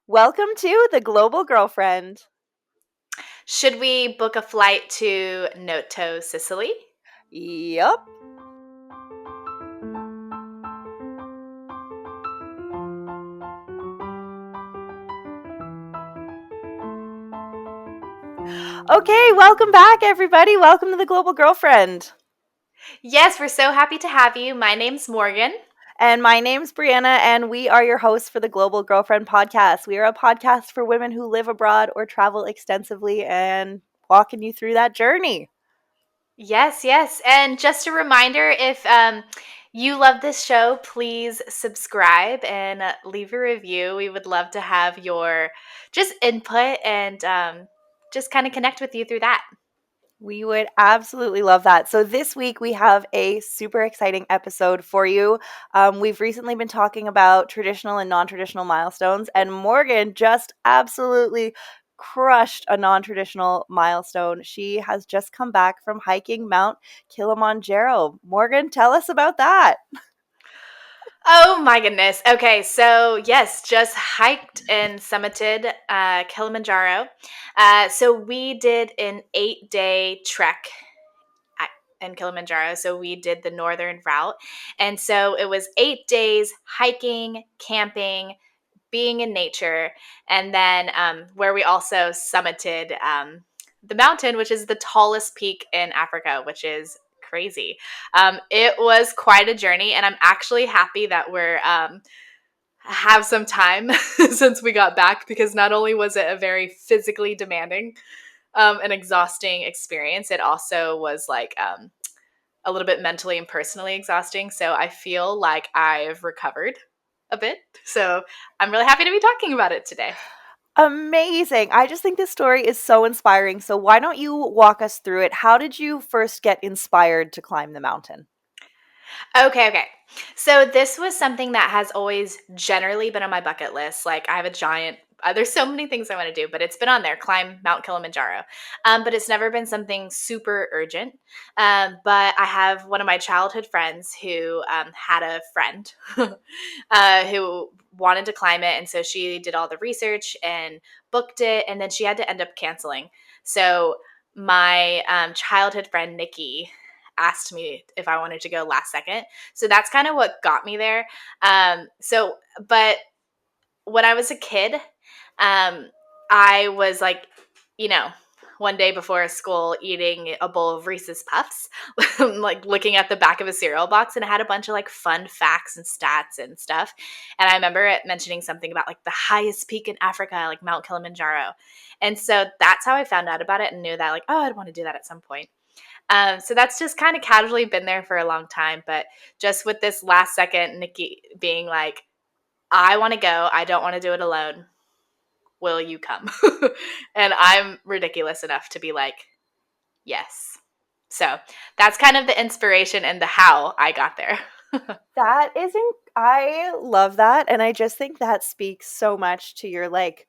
Welcome to the Global Girlfriend. Should we book a flight to Noto, Sicily? Yup. Okay, welcome back, everybody. Welcome to the Global Girlfriend. Yes, we're so happy to have you. My name's Morgan. And my name's Brianna, and we are your hosts for the Global Girlfriend podcast. We are a podcast for women who live abroad or travel extensively and walking you through that journey. Yes, yes. And just a reminder, if you love this show, please subscribe and leave a review. We would love to have your just input and just kind of connect with you through that. We would absolutely love that. So, this week we have a super exciting episode for you. We've recently been talking about traditional and non traditional milestones, and Morgan just absolutely crushed a non traditional milestone. She has just come back from hiking Mount Kilimanjaro. Morgan, tell us about that. Oh my goodness. Okay, so yes, just hiked and summited Kilimanjaro. So we did an 8-day trek in Kilimanjaro. So we did the northern route. And so it was 8 days hiking, camping, being in nature, and then where we also summited the mountain, which is the tallest peak in Africa, which is crazy. It was quite a journey, and I'm actually happy that we're have some time since we got back, because not only was it a very physically demanding and exhausting experience, it also was like a little bit mentally and personally exhausting. So I feel like I've recovered a bit. So I'm really happy to be talking about it today. Amazing. I just think this story is so inspiring. So, why don't you walk us through it? How did you first get inspired to climb the mountain? Okay. So this was something that has always generally been on my bucket list. Like I have a giant there's so many things I want to do, but it's been on there, climb Mount Kilimanjaro. But it's never been something super urgent. But I have one of my childhood friends who had a friend who wanted to climb it. And so she did all the research and booked it. And then she had to end up canceling. So my childhood friend, Nikki, asked me if I wanted to go last second. So that's kind of what got me there. But when I was a kid, I was like, you know, one day before school eating a bowl of Reese's Puffs, like looking at the back of a cereal box, and it had a bunch of like fun facts and stats and stuff. And I remember it mentioning something about like the highest peak in Africa, like Mount Kilimanjaro. And so that's how I found out about it and knew that like, oh, I'd want to do that at some point. So that's just kind of casually been there for a long time. But just with this last second, Nikki being like, I want to go. I don't want to do it alone. Will you come? And I'm ridiculous enough to be like, yes. So that's kind of the inspiration and the how I got there. That isn't I love that, and I just think that speaks so much to your, like,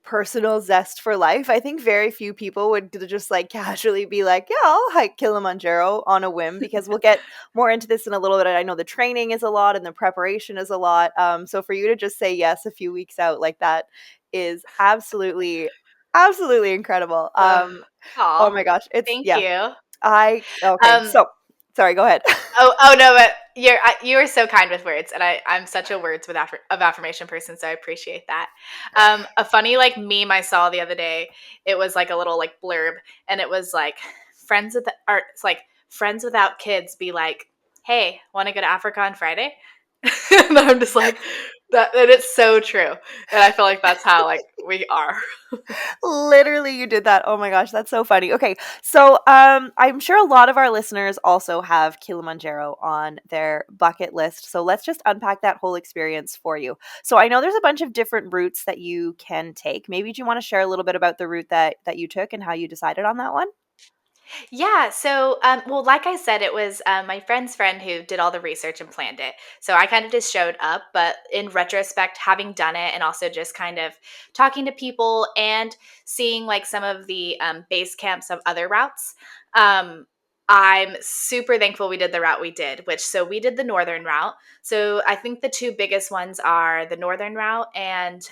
personal zest for life. I think very few people would just, like, casually be like, "Yeah, I'll hike Kilimanjaro on a whim," because we'll get more into this in a little bit. I know the training is a lot and the preparation is a lot, so for you to just say yes a few weeks out like that is absolutely, absolutely incredible. Oh Aw, my gosh, it's thank yeah, you. I okay, Um, so sorry, go ahead. oh no, but you are so kind with words, and I'm such a words of affirmation person, so I appreciate that. A funny like meme I saw the other day, it was like a little like blurb, and it was like it's like friends without kids be like, hey, want to go to Africa on Friday? And I'm just like that, and it's so true, and I feel like that's how like we are. Literally, you did that. Oh my gosh, that's so funny. Okay, so I'm sure a lot of our listeners also have Kilimanjaro on their bucket list. So let's just unpack that whole experience for you. So I know there's a bunch of different routes that you can take. Maybe do you want to share a little bit about the route that you took and how you decided on that one? Yeah. So, well, like I said, it was my friend's friend who did all the research and planned it. So I kind of just showed up. But in retrospect, having done it and also just kind of talking to people and seeing like some of the base camps of other routes, um, I'm super thankful we did the route we did, so we did the northern route. So I think the two biggest ones are the northern route and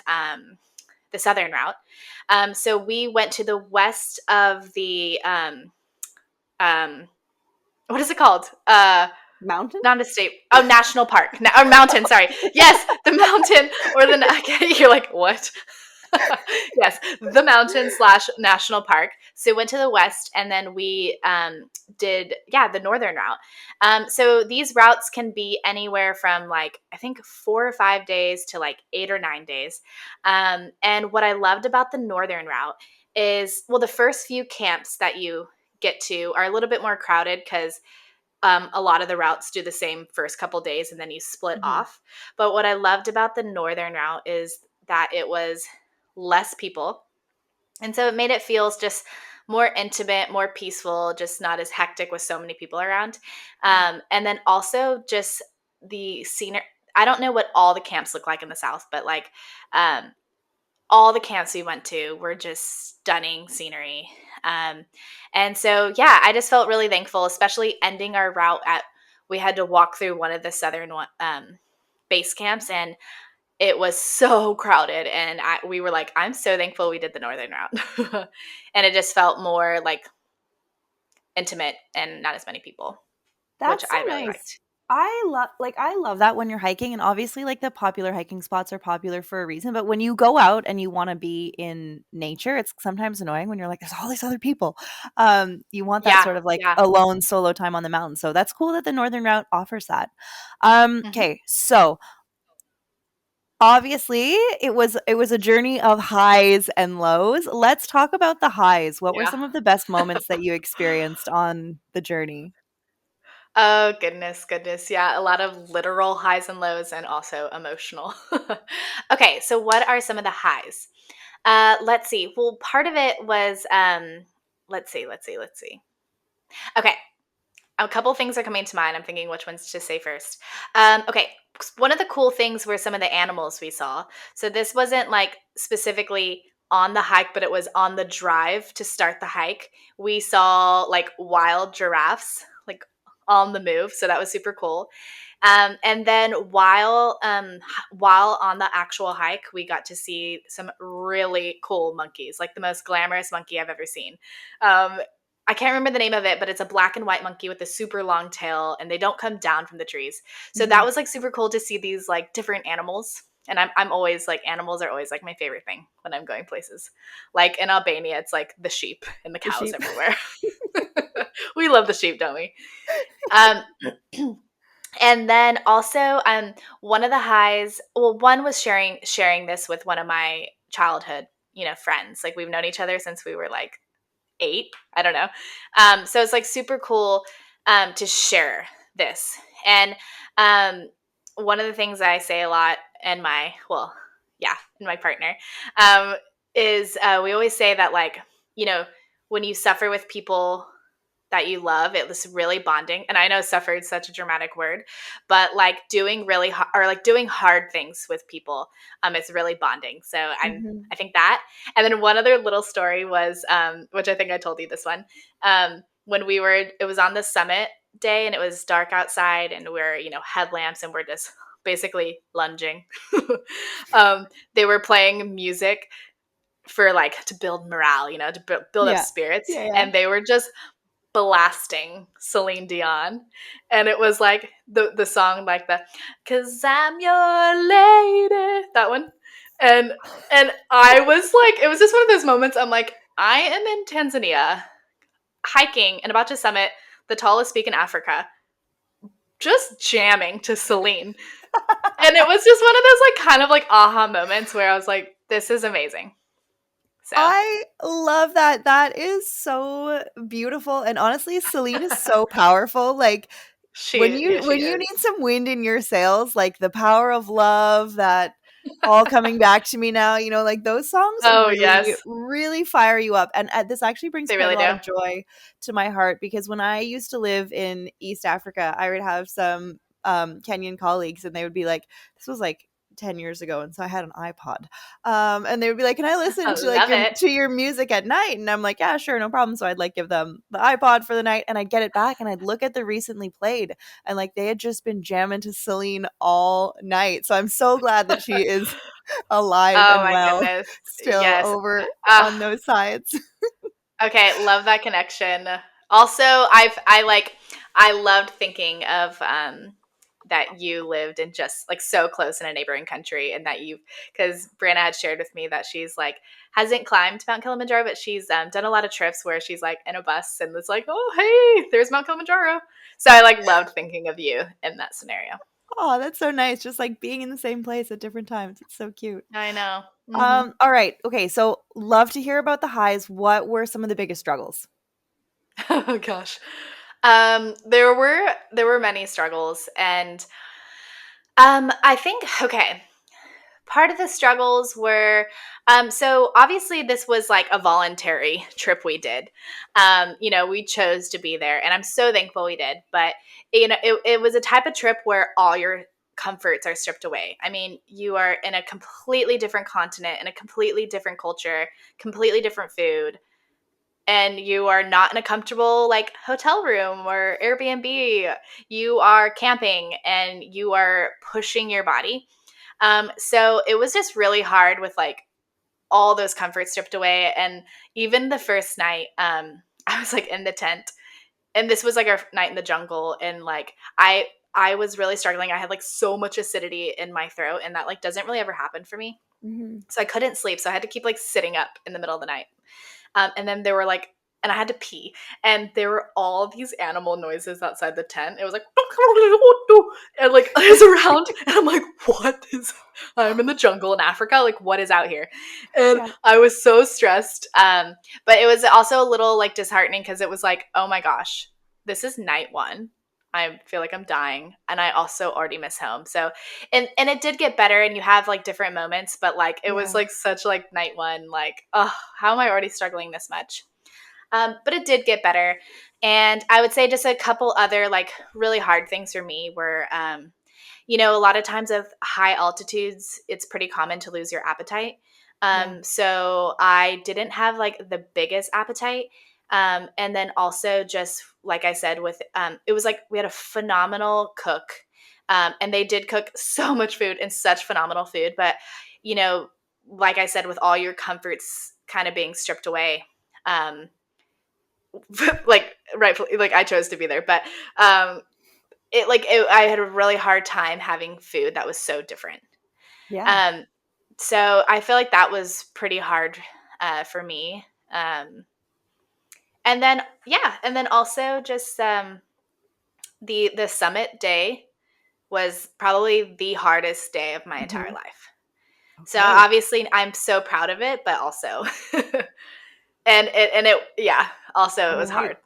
the southern route. So we went to the west of the um, what is it called? Mountain? Not a state. Oh, national park or mountain. Sorry. Yes, the mountain or the. Okay, you're like what? Yes, the mountain slash national park. So we went to the west, and then we did the northern route. So these routes can be anywhere from like I think 4 or 5 days to like 8 or 9 days. And what I loved about the northern route is well, the first few camps that you get to are a little bit more crowded because a lot of the routes do the same first couple days and then you split Mhm. off. But what I loved about the northern route is that it was less people. And so it made it feel just more intimate, more peaceful, just not as hectic with so many people around. And then also just the scenery. I don't know what all the camps look like in the South, but like um, all the camps we went to were just stunning scenery. Um, and so, yeah, I just felt really thankful, especially ending our route at, we had to walk through one of the southern base camps, and it was so crowded. And we were like, I'm so thankful we did the northern route. And it just felt more like intimate and not as many people, which That's so I really nice. liked. I love that when you're hiking, and obviously like the popular hiking spots are popular for a reason, but when you go out and you want to be in nature, it's sometimes annoying when you're like there's all these other people. You want that Yeah, sort of like yeah. alone solo time on the mountain. So that's cool that the northern route offers that. Hmm. Okay, so obviously it was a journey of highs and lows. Let's talk about the highs. What were Yeah. some of the best moments that you experienced on the journey? Oh, goodness, goodness. Yeah, a lot of literal highs and lows and also emotional. Okay, so what are some of the highs? Let's see. Well, part of it was let's see. Okay, a couple things are coming to mind. I'm thinking which ones to say first. Okay, one of the cool things were some of the animals we saw. So this wasn't like specifically on the hike, but it was on the drive to start the hike. We saw like wild giraffes, like on the move. So that was super cool. And then while on the actual hike, we got to see some really cool monkeys, like the most glamorous monkey I've ever seen. Um, I can't remember the name of it, but it's a black and white monkey with a super long tail, and they don't come down from the trees. So that Mhm. was like super cool to see these like different animals. And I'm always like animals are always like my favorite thing when I'm going places. Like in Albania, it's like the sheep and the The cows sheep. everywhere. We love the sheep, don't we? Um, and then also one of the highs, well, one was sharing this with one of my childhood, friends. Like we've known each other since we were like 8. I don't know. So it's like super cool to share this. And um, one of the things I say a lot, and and my partner, um, is we always say that like you know when you suffer with people that you love, it was really bonding. And I know suffer is such a dramatic word, but like doing really or like doing hard things with people, it's really bonding. So Mhm. I think that. And then one other little story was, which I think I told you this one, when it was on the summit day and it was dark outside and we're, headlamps and we're just basically lunging. They were playing music for like to build morale, to build up Yeah. spirits. Yeah, yeah. And they were just blasting Celine Dion, and it was like the song like the "Cause I'm your lady," that one, and I was like, it was just one of those moments. I'm like, I am in Tanzania hiking and about to summit the tallest peak in Africa, just jamming to Celine, and it was just one of those like kind of like aha moments where I was like, this is amazing. So I love that. That is so beautiful, and honestly, Celine is so powerful, like, she when you is. need some wind in your sails, like, "The Power of Love," that "All Coming Back to Me Now," like, those songs Oh really, yes, really fire you up, and, this actually brings they quite a really lot do. of joy to my heart because when I used to live in East Africa, I would have some, Kenyan colleagues, and they would be like this was, like, 10 years ago, and so I had an iPod. And they would be like, "Can I I listen to like love it. your music at night?" And I'm like, "Yeah, sure, no problem." So I'd like give them the iPod for the night, and I'd get it back, and I'd look at the recently played, and like they had just been jamming to Celine all night. So I'm so glad that she is alive Oh and my well goodness. still Yes. over Uh, on those sides. okay, love that connection. Also, I loved thinking of that you lived in just like so close in a neighboring country, and that you, because Brianna had shared with me that she's like hasn't climbed Mount Kilimanjaro, but she's done a lot of trips where she's like in a bus and it's like, oh hey, there's Mount Kilimanjaro. So I like loved thinking of you in that scenario. Oh, that's so nice. Just like being in the same place at different times. It's so cute. I know. Hmm. All right. Okay, so love to hear about the highs. What were some of the biggest struggles? Oh gosh. There were many struggles, and I think okay. Part of the struggles were so obviously this was like a voluntary trip we did. We chose to be there, and I'm so thankful we did. But it was a type of trip where all your comforts are stripped away. I mean, you are in a completely different continent, in a completely different culture, completely different food, and you are not in a comfortable like hotel room or Airbnb. You are camping and you are pushing your body. So it was just really hard with like all those comforts stripped away. And even the first night, I was like in the tent, and this was like our night in the jungle, and like I was really struggling. I had like so much acidity in my throat, and that like doesn't really ever happen for me. Mhm. So I couldn't sleep. So I had to keep like sitting up in the middle of the night. And then there were like, and I had to pee, and there were all these animal noises outside the tent. It was like, and like I was around, and I'm like, what is? I'm in the jungle in Africa. Like, what is out here? And Yeah. I was so stressed. But it was also a little like disheartening because it was like, oh my gosh, this is night one. I feel like I'm dying, and I also already miss home. So, and it did get better, and you have like different moments, but like it was Yeah. like such like night one, like, oh, how am I already struggling this much? But it did get better. And I would say just a couple other like really hard things for me were, a lot of times of high altitudes, it's pretty common to lose your appetite. Yeah. So I didn't have like the biggest appetite. And then also just like I said, with it was like we had a phenomenal cook, and they did cook so much food and such phenomenal food. But you know, like I said, with all your comforts kind of being stripped away, um, like rightfully, like I chose to be there, but I had a really hard time having food that was so different. Yeah. Um, so I feel like that was pretty hard for me. And then yeah, and then also just the summit day was probably the hardest day of my entire Mhm. life. So Okay. obviously I'm so proud of it, but also and it yeah, also it All was right. hard.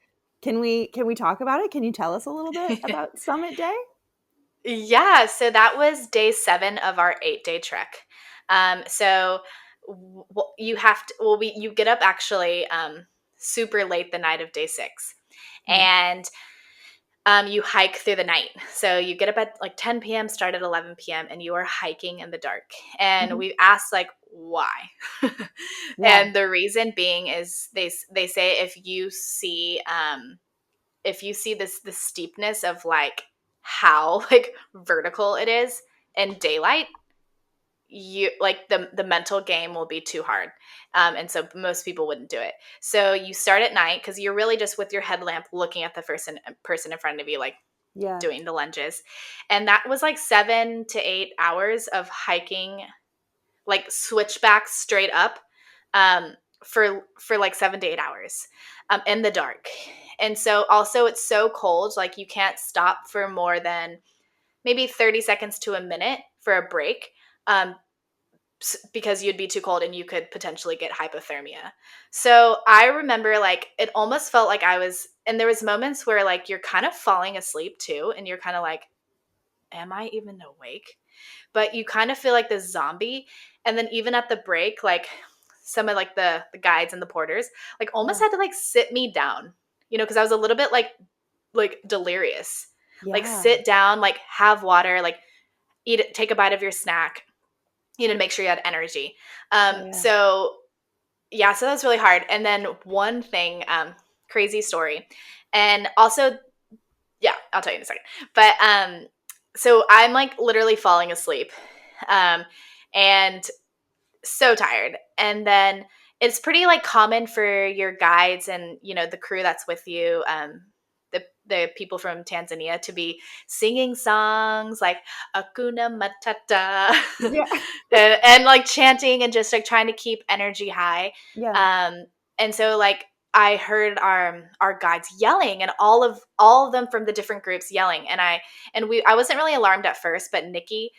Can we talk about it? Can you tell us a little bit about Summit Day? Yeah, so that was day 7 of our 8-day trek. So you have to, well, you get up actually super late the night of day 6, Okay. and you hike through the night. So you get up at like 10 p.m., start at 11 p.m., and you are hiking in the dark. And Mhm. we asked like why, Yeah. and the reason being is they say if you see the steepness of like how like vertical it is in daylight, you like the mental game will be too hard, and so most people wouldn't do it. So you start at night because you're really just with your headlamp looking at the person in front of you, like Yeah. doing the lunges. And that was like 7 to 8 hours of hiking, like switchback straight up, um, for like 7 to 8 hours, in the dark. And so also it's so cold, like you can't stop for more than maybe 30 seconds to a minute for a break, um, because you'd be too cold and you could potentially get hypothermia. So I remember like it almost felt like I was, and there was moments where like you're kind of falling asleep too, and you're kind of like, am I even awake? But you kind of feel like this zombie. And then even at the break, like some of like the guides and the porters like almost Yeah. had to like sit me down, because I was a little bit like delirious. Like Yeah. sit down, like have water, like eat it, take a bite of your snack, make sure you had energy. Yeah. Yeah. So yeah, so that was really hard. And then one thing, crazy story. And also, yeah, I'll tell you in a second. But so I'm like literally falling asleep. Um, and so tired. And then it's pretty like common for your guides and the crew that's with you, the people from Tanzania, to be singing songs like Akuna Matata Yeah. and like chanting and just like trying to keep energy high. Yeah. Um, and so like I heard our guides yelling, and all of them from the different groups yelling, I wasn't really alarmed at first, but Nikki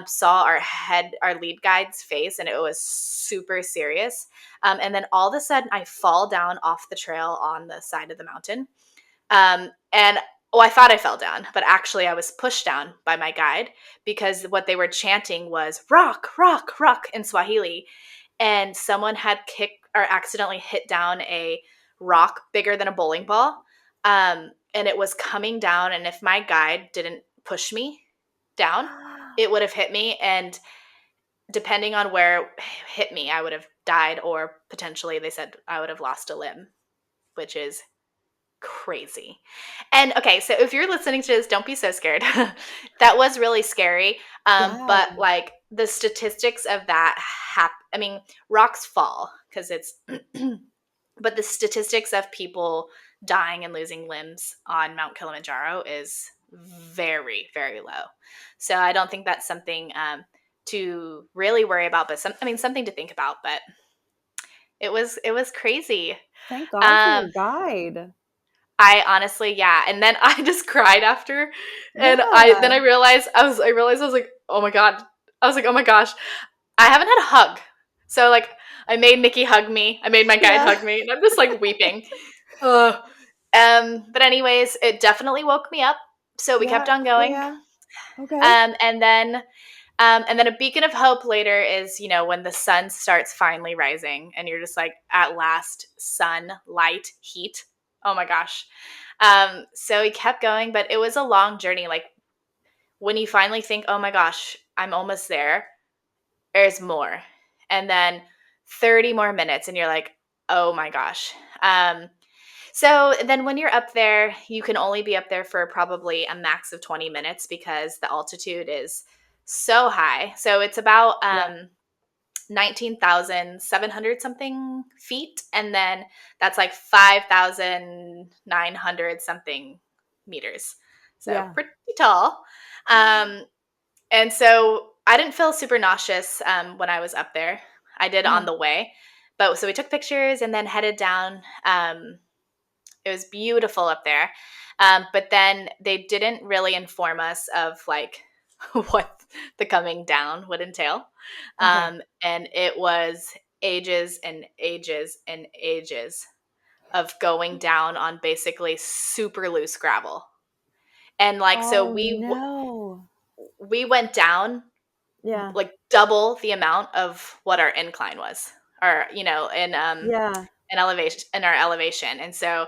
saw our lead guide's face, and it was super serious. And then all of a sudden, I fall down off the trail on the side of the mountain. And I thought I fell down, but actually, I was pushed down by my guide because what they were chanting was rock, rock, rock in Swahili. And someone had kicked or accidentally hit down a rock bigger than a bowling ball. And it was coming down. And if my guide didn't push me down, it would have hit me. And depending on where it hit me, I would have died, or potentially they said I would have lost a limb, which is crazy. And okay, so if you're listening to this, don't be so scared. That was really scary. Yeah. But like the statistics of that I mean, rocks fall because it's but the statistics of people dying and losing limbs on Mount Kilimanjaro is very, very low. So I don't think that's something to really worry about, but something to think about. But it was crazy. Thank God for Um, your guide. I honestly, yeah. And then I just cried after, and Yeah. I realized I was like, oh my god. I was like, oh my gosh, I haven't had a hug. So like, I made Nikki hug me. I made my guide Yeah. hug me, and I'm just like weeping. Ugh. But anyways, it definitely woke me up. So we kept Yeah. on Yeah. going. Yeah. Okay. And then a beacon of hope later is, when the sun starts finally rising and you're just like, at last, sun, light, heat. Oh my gosh. So we kept going, but it was a long journey. Like when you finally think, oh my gosh, I'm almost there, there's more. And then 30 more minutes, and you're like, oh my gosh. So then when you're up there, you can only be up there for probably a max of 20 minutes because the altitude is so high. So it's about Yeah. 19,700 something feet. And then that's like 5,900 something meters. So Yeah. pretty tall. Um, and so I didn't feel super nauseous when I was up there. I did Yeah. on the way. But so we took pictures and then headed down. It was beautiful up there. But then they didn't really inform us of like what the coming down would entail. Okay. And it was ages and ages and ages of going down on basically super loose gravel. And like, so Oh no. we went down Yeah. like double the amount of what our incline was, or, Yeah. in our elevation. And so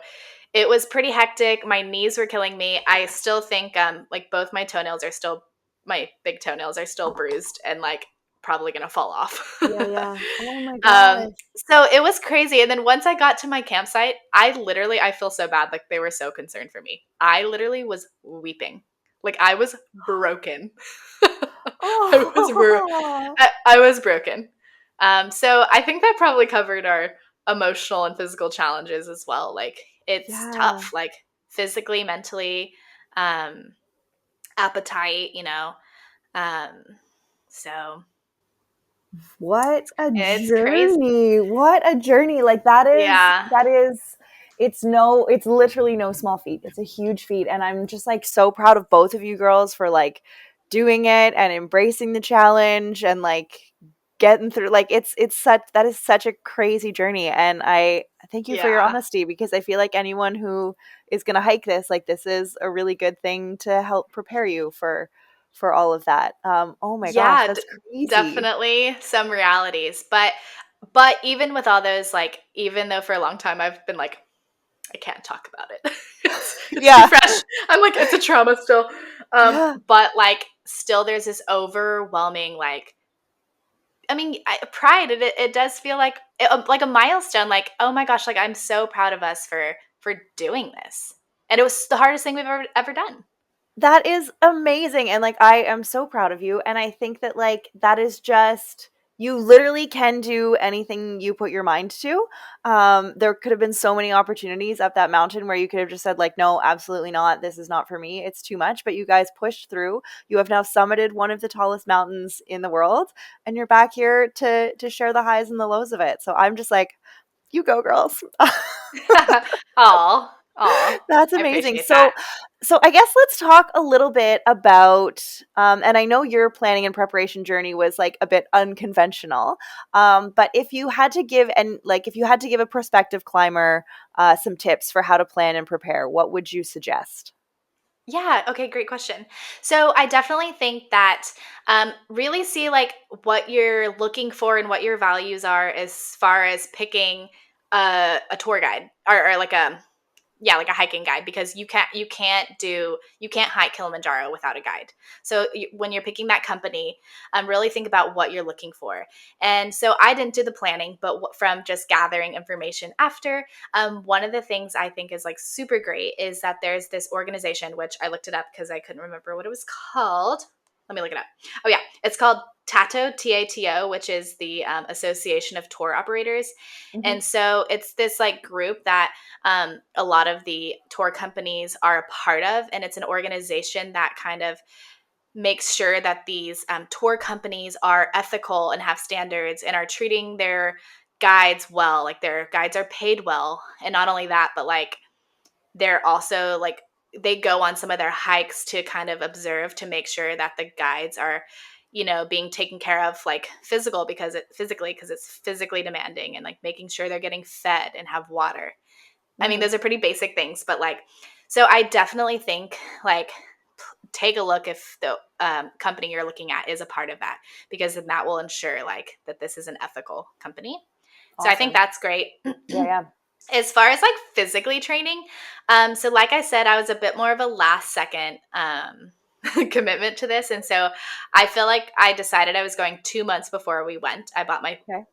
it was pretty hectic. My knees were killing me. I still think like both my big toenails are still bruised and like probably gonna fall off. Yeah. Yeah. Oh my um, gosh. so it was crazy. And then once I got to my campsite, I feel so bad. Like they were so concerned for me. I literally was weeping. Like I was broken. I was bro- Oh. I was broken. So I think that probably covered our emotional and physical challenges as well. Like it's Yeah. tough, like physically, mentally, um, appetite. Um, so What a it's crazy. journey. What a journey. Like Yeah. it's literally no small feat. It's a huge feat. And I'm just like so proud of both of you girls for like doing it and embracing the challenge and like getting through. Like that is such a crazy journey. And I thank you for your Yeah. honesty, because I feel like anyone who is going to hike this, like this is a really good thing to help prepare you for all of that. Oh my gosh, Yeah, that's crazy. definitely some realities. But even with all those, like, even though for a long time I've been like, I can't talk about it. It's too Yeah. fresh. I'm like, it's a trauma still. Yeah. But like still there's this overwhelming like, I mean, pride. It does feel like a milestone. Like, oh my gosh, like I'm so proud of us for doing this, and it was the hardest thing we've ever done. That is amazing. And like I am so proud of you. And I think that like that is just you literally can do anything you put your mind to. There could have been so many opportunities up that mountain where you could have just said like, no, absolutely not. This is not for me. It's too much. But you guys pushed through. You have now summited one of the tallest mountains in the world, and you're back here to share the highs and the lows of it. So I'm just like, you go, girls. Aw, aw. That's I amazing. appreciate that. So I guess let's talk a little bit about, and I know your planning and preparation journey was like a bit unconventional, but if you had to give and like if you had to give a prospective climber some tips for how to plan and prepare, what would you suggest? Yeah, okay, great question. So I definitely think that really see like what you're looking for and what your values are as far as picking a tour guide or like a yeah, like a hiking guide because you can't hike Kilimanjaro without a guide. So when you're picking that company, really think about what you're looking for. And so I didn't do the planning, but from just gathering information after, one of the things I think is like super great is that there's this organization which I looked it up because I couldn't remember what it was called. Let me look it up. Oh yeah, it's called TATO, TATO, which is the Association of Tour Operators. Hmm. And so it's this like group that a lot of the tour companies are a part of. And it's an organization that kind of makes sure that these tour companies are ethical and have standards and are treating their guides well. Like their guides are paid well. And not only that, but like they're also like, they go on some of their hikes to kind of observe to make sure that the guides are being taken care of like physically because it's physically demanding and like making sure they're getting fed and have water. I mean, Hmm. those are pretty basic things, but like, so I definitely think like take a look if the company you're looking at is a part of that, because then that will ensure like that this is an ethical company. So I think Awesome. that's great. Yeah, yeah. As far as like physically training, so like I said, I was a bit more of a last second commitment to this. And so I feel like I decided I was going 2 months before we went. I bought my Okay.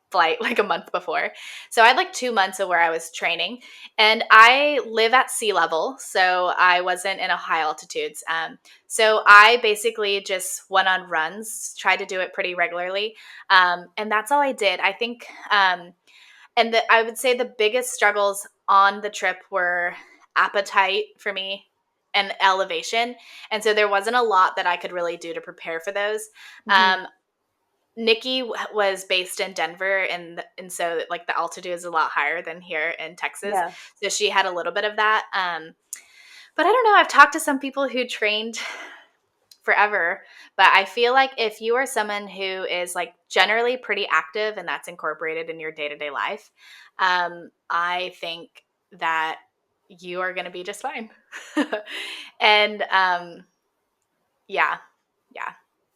flight like a month before. So I had like 2 months of where I was training, and I live at sea level. So I wasn't in a high altitudes. So I basically just went on runs, tried to do it pretty regularly. And that's all I did. I think, I would say the biggest struggles on the trip were appetite for me and elevation. And so there wasn't a lot that I could really do to prepare for those. Hmm. Um, Nikki was based in Denver, and so like the altitude is a lot higher than here in Texas. Yeah. So she had a little bit of that. But I don't know. I've talked to some people who trained forever, but I feel like if you are someone who is like generally pretty active and that's incorporated in your day to day life, I think that you are going to be just fine. And yeah, yeah.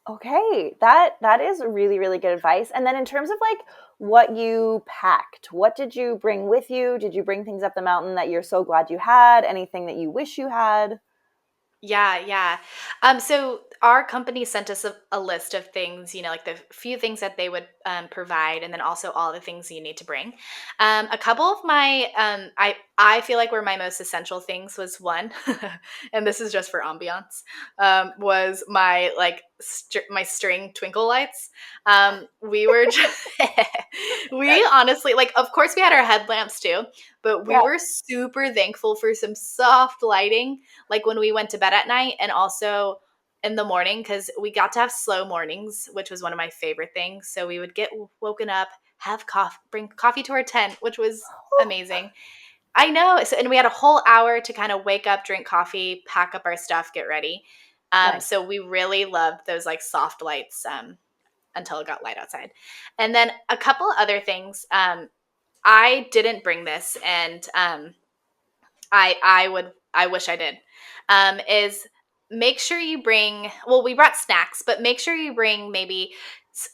Okay, that is really really good advice. And then in terms of like what you packed, what did you bring with you? Did you bring things up the mountain that you're so glad you had? Anything that you wish you had? Yeah, yeah. So our company sent us a list of things, like the few things that they would provide, and then also all the things you need to bring. A couple of my, I feel like were my most essential things was one, and this is just for ambiance, was my like my string twinkle lights. We were, we honestly like, of course, we had our headlamps too, but we Yeah. were super thankful for some soft lighting like when we went to bed at night and also in the morning because we got to have slow mornings, which was one of my favorite things. So we would get woken up, have coffee, bring coffee to our tent, which was amazing. I know. So, and we had a whole hour to kind of wake up, drink coffee, pack up our stuff, get ready. Nice. So we really loved those like soft lights until it got light outside. And then a couple other things. I didn't bring this, and I wish I did. Is make sure you bring. Well, we brought snacks, but make sure you bring maybe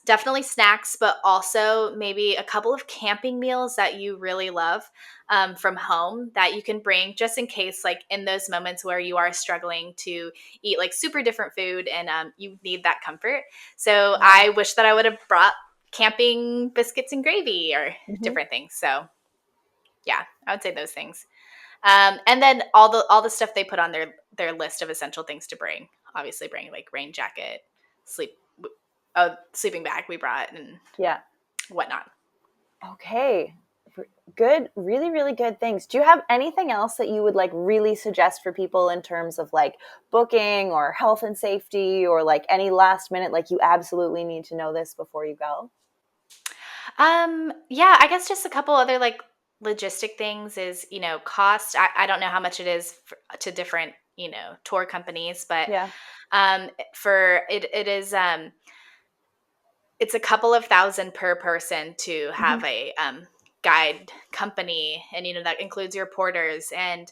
definitely snacks, but also maybe a couple of camping meals that you really love from home that you can bring just in case, like in those moments where you are struggling to eat like super different food and you need that comfort. So Yeah. I wish that I would have brought camping biscuits and gravy or Hmm. different things. So yeah, I would say those things. And then all the stuff they put on their list of essential things to bring. Obviously, bring like rain jacket, sleep. sleeping bag we brought and Yeah. whatnot. Okay. Good, really, really good things. Do you have anything else that you would like really suggest for people in terms of like booking or health and safety or like any last minute, like you absolutely need to know this before you go? Yeah, I guess just a couple other like logistic things is, cost. I don't know how much it is to different, tour companies, but Yeah. for it is it's a couple of thousand per person to Hmm. have a guide company, and that includes your porters and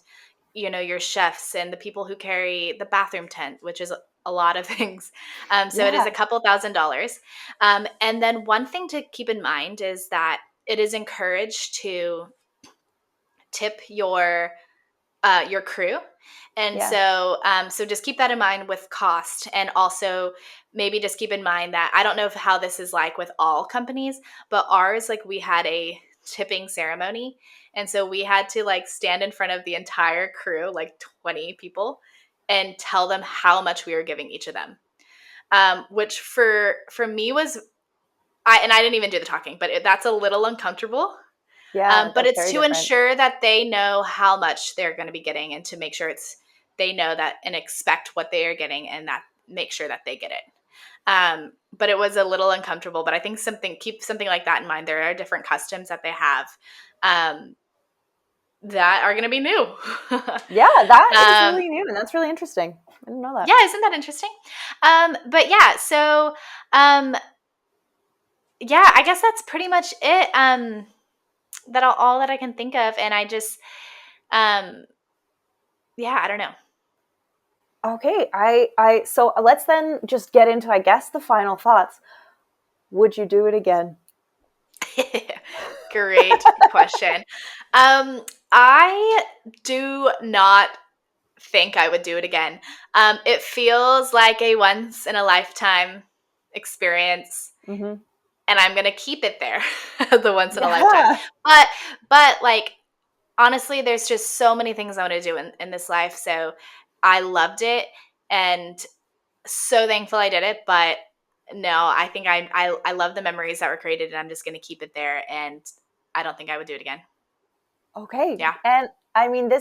your chefs and the people who carry the bathroom tent, which is a lot of things. So it is a Yeah. couple $1,000s. And then one thing to keep in mind is that it is encouraged to tip your crew. And Yeah. so just keep that in mind with cost. And also maybe just keep in mind that I don't know how this is like with all companies, but ours, like we had a tipping ceremony. And so we had to like stand in front of the entire crew, like 20 people, and tell them how much we were giving each of them. Which for me was I didn't even do the talking, but that's a little uncomfortable, Yeah. but That's it's very to different. ensure that they know how much they're going to be getting, and to make sure they know that and expect what they are getting, and that make sure that they get it. But it was a little uncomfortable. But I think keep something like that in mind. There are different customs that they have um, that are going to be new. Yeah, that is um, really new and that's really interesting. I didn't know that. yeah, isn't that interesting? But yeah, so yeah, I guess that's pretty much it. That all that I can think of, and I just um, yeah, I don't know. Okay, so let's then just get into, I guess, the final thoughts. Would you do it again? Great question. I do not think I would do it again. It feels like a once in a lifetime experience, Hmm. and I'm gonna keep it there, the once in a lifetime. Yeah. But like honestly, there's just so many things I want to do in this life. So I loved it, and so thankful I did it. But no, I think I love the memories that were created, and I'm just gonna keep it there. And I don't think I would do it again. Okay. Yeah. And I mean,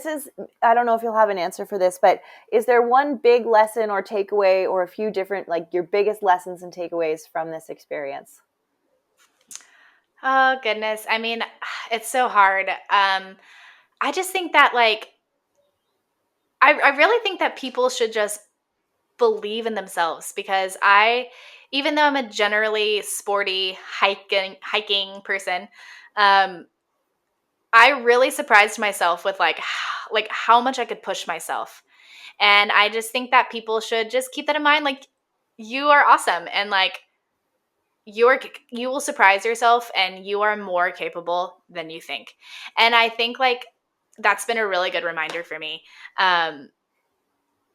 I don't know if you'll have an answer for this, but is there one big lesson or takeaway or a few different, like your biggest lessons and takeaways from this experience? Oh goodness. I mean, it's so hard. I just think that like I really think that people should just believe in themselves, because even though I'm a generally sporty hiking person, um, I really surprised myself with like how much I could push myself. And I just think that people should just keep that in mind. Like, you are awesome, and like you will surprise yourself, and you are more capable than you think. And I think like that's been a really good reminder for me. And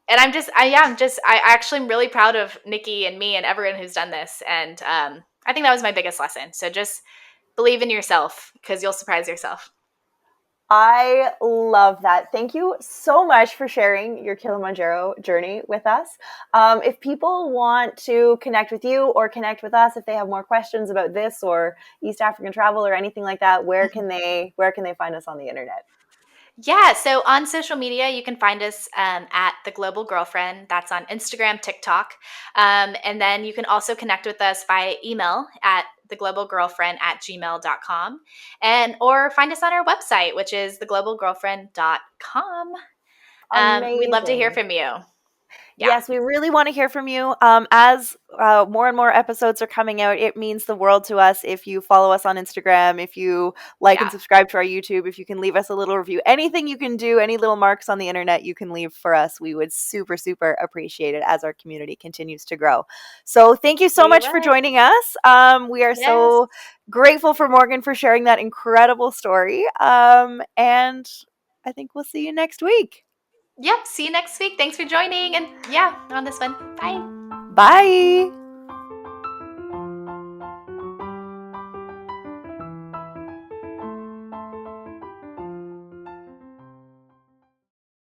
I actually am really proud of Nikki and me and everyone who's done this. And I think that was my biggest lesson. So just believe in yourself, because you'll surprise yourself. I love that. Thank you so much for sharing your Kilimanjaro journey with us. If people want to connect with you or connect with us, if they have more questions about this or East African travel or anything like that, where can they find us on the internet? Yeah, so on social media, you can find us at The Global Girlfriend. That's on Instagram, TikTok. And then you can also connect with us via email at theglobalgirlfriend@gmail.com, or find us on our website, which is theglobalgirlfriend.com. We'd love to hear Amazing. from you. Yeah, Yes, we really want to hear from you. As more and more episodes are coming out, it means the world to us if you follow us on Instagram, if you like and yeah. subscribe to our YouTube, if you can leave us a little review. Anything you can do, any little marks on the internet you can leave for us, we would super, super appreciate it as our community continues to grow. So thank you so We much for would. joining us. We are Yes. so grateful for Morgan for sharing that incredible story. And I think we'll see you next week. Yep. See you next week. Thanks for joining. And yeah, on this one. Bye. Bye.